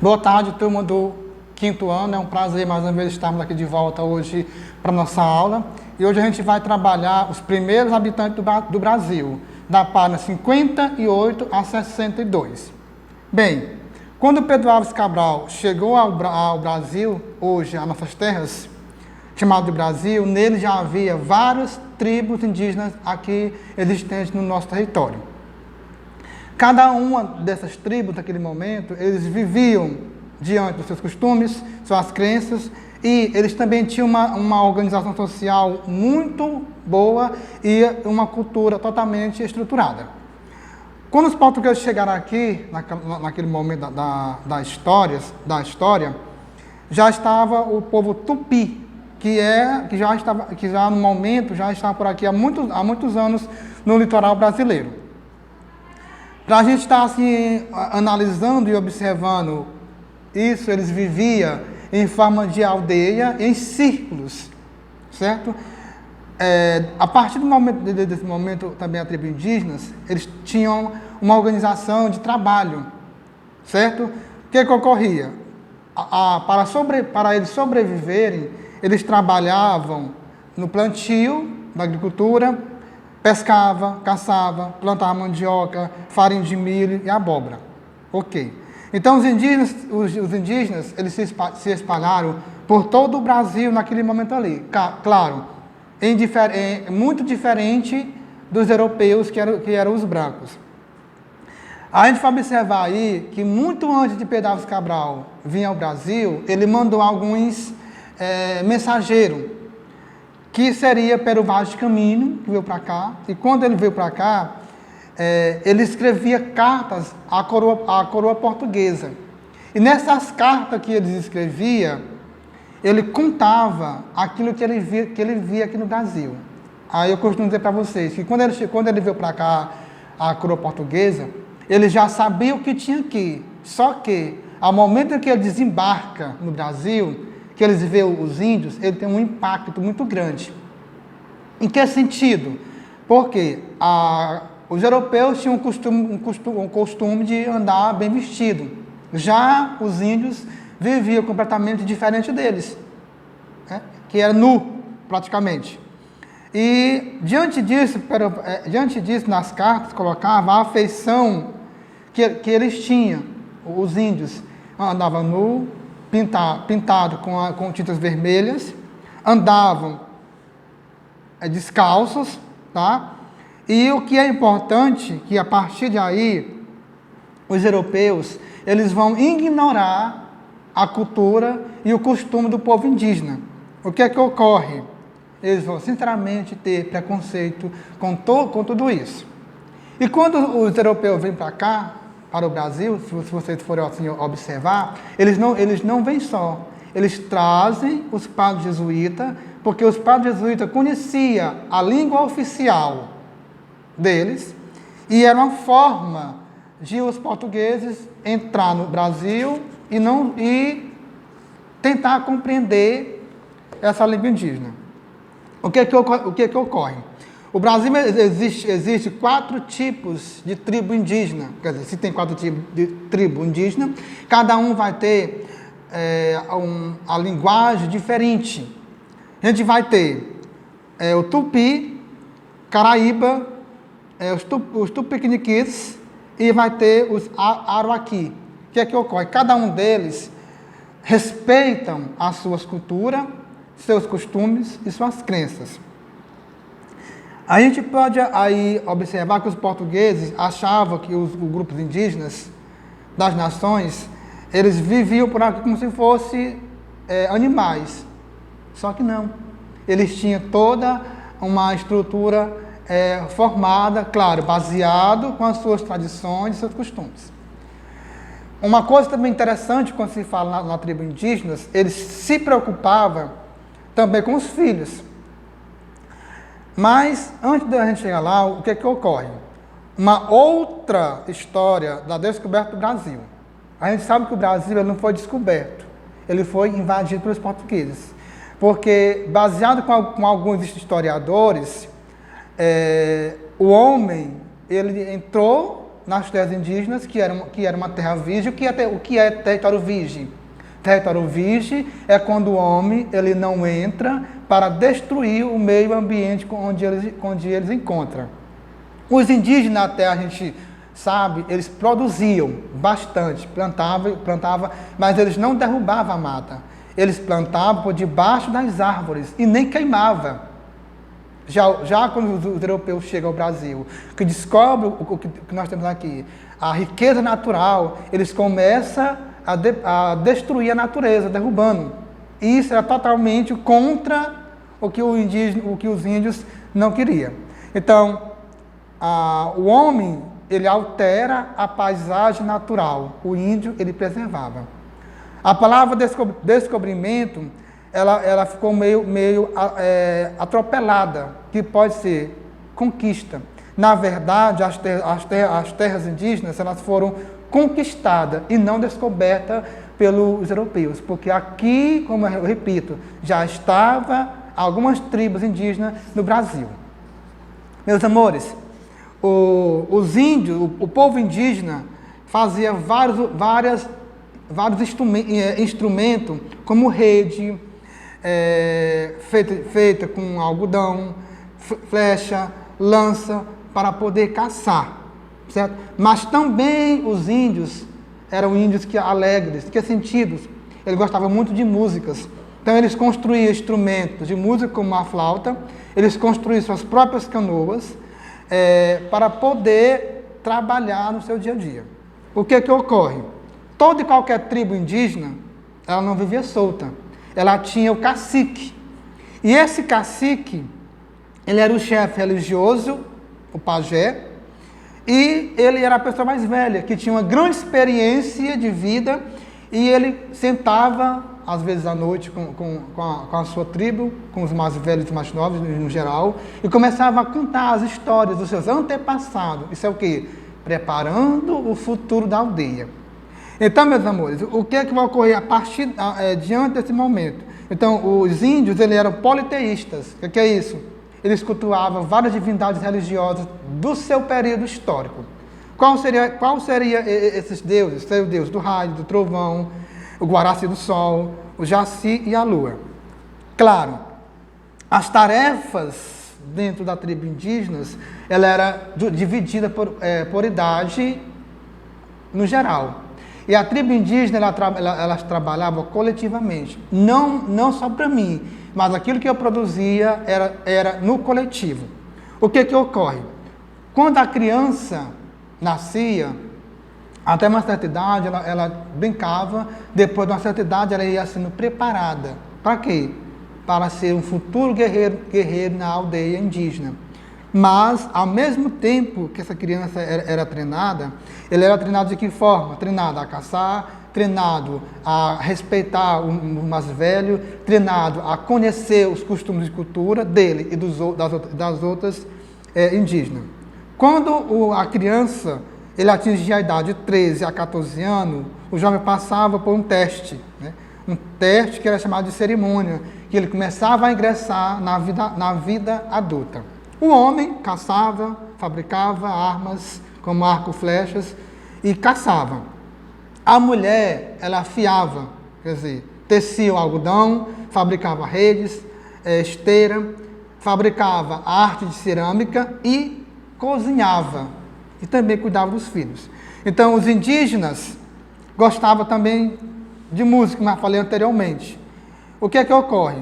Boa tarde, turma do quinto ano. É um prazer mais uma vez estarmos aqui de volta hoje para a nossa aula. E hoje a gente vai trabalhar os primeiros habitantes do Brasil, da página 58 a 62. Bem, quando Pedro Álvares Cabral chegou ao Brasil, hoje às nossas terras, chamado de Brasil, nele já havia várias tribos indígenas aqui existentes no nosso território. Cada uma dessas tribos, naquele momento, eles viviam diante dos seus costumes, suas crenças, e eles também tinham uma organização social muito boa e uma cultura totalmente estruturada. Quando os portugueses chegaram aqui, naquele momento da história, já estava o povo Tupi, que já no momento já estava por aqui há muitos anos no litoral brasileiro. Para a gente estar assim, analisando e observando isso, eles viviam em forma de aldeia, em círculos, certo? A partir desse momento, também a tribo indígenas, eles tinham uma organização de trabalho, certo? O que ocorria? Para eles sobreviverem, eles trabalhavam no plantio da agricultura, pescava, caçava, plantava mandioca, farinha de milho e abóbora. Ok. Então os indígenas eles se espalharam por todo o Brasil naquele momento ali. Claro, muito diferente dos europeus que eram os brancos. A gente vai observar aí que muito antes de Pedro Álvares Cabral vir ao Brasil, ele mandou alguns mensageiros, que seria Pero Vaz de Caminho, que veio para cá, e quando ele veio para cá, ele escrevia cartas à coroa portuguesa. E nessas cartas que ele escrevia, ele contava aquilo que ele via aqui no Brasil. Aí eu costumo dizer para vocês que quando ele veio para cá, a coroa portuguesa, ele já sabia o que tinha aqui, só que, ao momento em que ele desembarca no Brasil, que eles veem os índios, ele tem um impacto muito grande. Em que sentido? Porque os europeus tinham um costume de andar bem vestido. Já os índios viviam completamente diferente deles, né? Que era nu, praticamente. E, diante disso, nas cartas, colocava a afeição que eles tinham. Os índios andavam nu, pintado com tintas vermelhas, andavam descalços, tá? E o que é importante, que a partir de aí, os europeus, eles vão ignorar a cultura e o costume do povo indígena. O que é que ocorre? Eles vão, sinceramente, ter preconceito com tudo isso. E quando os europeus vêm para cá, para o Brasil, se vocês forem assim observar, eles não vêm só. Eles trazem os padres jesuítas, porque os padres jesuítas conheciam a língua oficial deles, e era uma forma de os portugueses entrar no Brasil e tentar compreender essa língua indígena. O que é que ocorre? O Brasil existe 4 tipos de tribo indígena. Quer dizer, se tem 4 tipos de tribo indígena, cada um vai ter a linguagem diferente. A gente vai ter o Tupi, Caraíba, os Tupiniquins e vai ter os Aruaqui. O que é que ocorre? Cada um deles respeitam as suas culturas, seus costumes e suas crenças. A gente pode aí observar que os portugueses achavam que os grupos indígenas das nações, eles viviam por aqui como se fossem animais. Só que não. Eles tinham toda uma estrutura formada, claro, baseado com as suas tradições e seus costumes. Uma coisa também interessante quando se fala na tribo indígena, eles se preocupavam também com os filhos. Mas, antes da gente chegar lá, o que é que ocorre? Uma outra história da descoberta do Brasil. A gente sabe que o Brasil ele não foi descoberto, ele foi invadido pelos portugueses. Porque, baseado com alguns historiadores, o homem ele entrou nas terras indígenas, que era uma terra virgem. O que é território virgem? Território virgem é quando o homem ele não entra para destruir o meio ambiente onde eles encontram. Os indígenas, até a gente sabe, eles produziam bastante, plantavam, mas eles não derrubavam a mata. Eles plantavam por debaixo das árvores e nem queimavam. Já quando os europeus chegam ao Brasil, que descobrem o que nós temos aqui, a riqueza natural, eles começam a destruir a natureza, derrubando. E isso era totalmente contra o que os índios não queriam. Então, o homem, ele altera a paisagem natural. O índio, ele preservava. A palavra descobrimento, ela ficou meio atropelada, que pode ser conquista. Na verdade, as terras indígenas, elas foram conquistadas e não descobertas pelos europeus, porque aqui, como eu repito, já estava algumas tribos indígenas no Brasil. Meus amores, os índios, o povo indígena fazia vários instrumentos, como rede, feita com algodão, flecha, lança, para poder caçar, certo? Mas também os índios eram índios alegres, sentidos. Eles gostavam muito de músicas. Então eles construíam instrumentos de música como a flauta, eles construíam suas próprias canoas para poder trabalhar no seu dia a dia. O que ocorre? Toda e qualquer tribo indígena, ela não vivia solta. Ela tinha o cacique. E esse cacique, ele era o chefe religioso, o pajé, e ele era a pessoa mais velha, que tinha uma grande experiência de vida, e ele sentava, às vezes à noite, com a sua tribo, com os mais velhos e mais novos, no geral, e começava a contar as histórias dos seus antepassados. Isso é o quê? Preparando o futuro da aldeia. Então, meus amores, o que vai ocorrer diante desse momento? Então, os índios, eles eram politeístas. O que é isso? Eles cultuavam várias divindades religiosas do seu período histórico. Qual seria esses deuses? Seria o deus do raio, do trovão, o Guaraci do sol, o Jaci e a lua. Claro, as tarefas dentro da tribo indígena, ela era dividida por idade no geral. E a tribo indígena, elas trabalhavam coletivamente. Não só para mim, mas aquilo que eu produzia era no coletivo. O que ocorre? Quando a criança nascia, até uma certa idade, ela brincava, depois de uma certa idade, ela ia sendo preparada. Para quê? Para ser um futuro guerreiro na aldeia indígena. Mas, ao mesmo tempo que essa criança era treinada, ele era treinado de que forma? Treinado a caçar, treinado a respeitar o mais velho, treinado a conhecer os costumes de cultura dele e das outras indígenas. Quando a criança ele atingia a idade de 13 a 14 anos, o jovem passava por um teste, né? Um teste que era chamado de cerimônia, que ele começava a ingressar na vida adulta. O homem caçava, fabricava armas como arco, flechas e caçava. A mulher, ela afiava, quer dizer, tecia o algodão, fabricava redes, esteira, fabricava arte de cerâmica e cozinhava. E também cuidava dos filhos. Então, os indígenas gostavam também de música, como eu falei anteriormente. O que ocorre?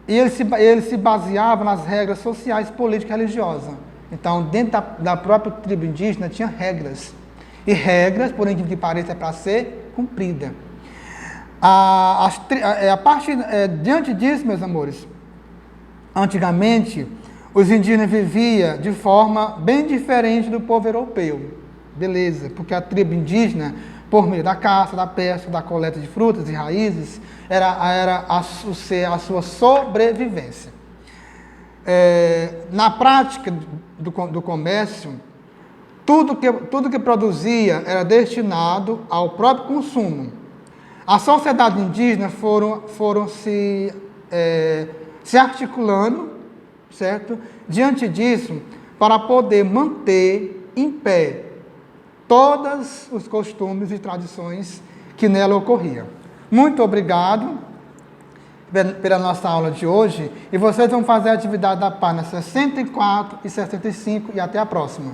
E ele se baseava nas regras sociais, políticas e religiosas. Então, dentro da própria tribo indígena, tinha regras. E regras, por incrível que pareça, é para ser cumprida. Diante disso, meus amores, antigamente, os indígenas viviam de forma bem diferente do povo europeu. Beleza, porque a tribo indígena, por meio da caça, da pesca, da coleta de frutas e raízes, era a sua sobrevivência. Na prática do comércio, tudo que produzia era destinado ao próprio consumo. A sociedade indígena foram se articulando, certo? Diante disso, para poder manter em pé todos os costumes e tradições que nela ocorriam. Muito obrigado pela nossa aula de hoje, e vocês vão fazer a atividade da página 64 e 65 e até a próxima.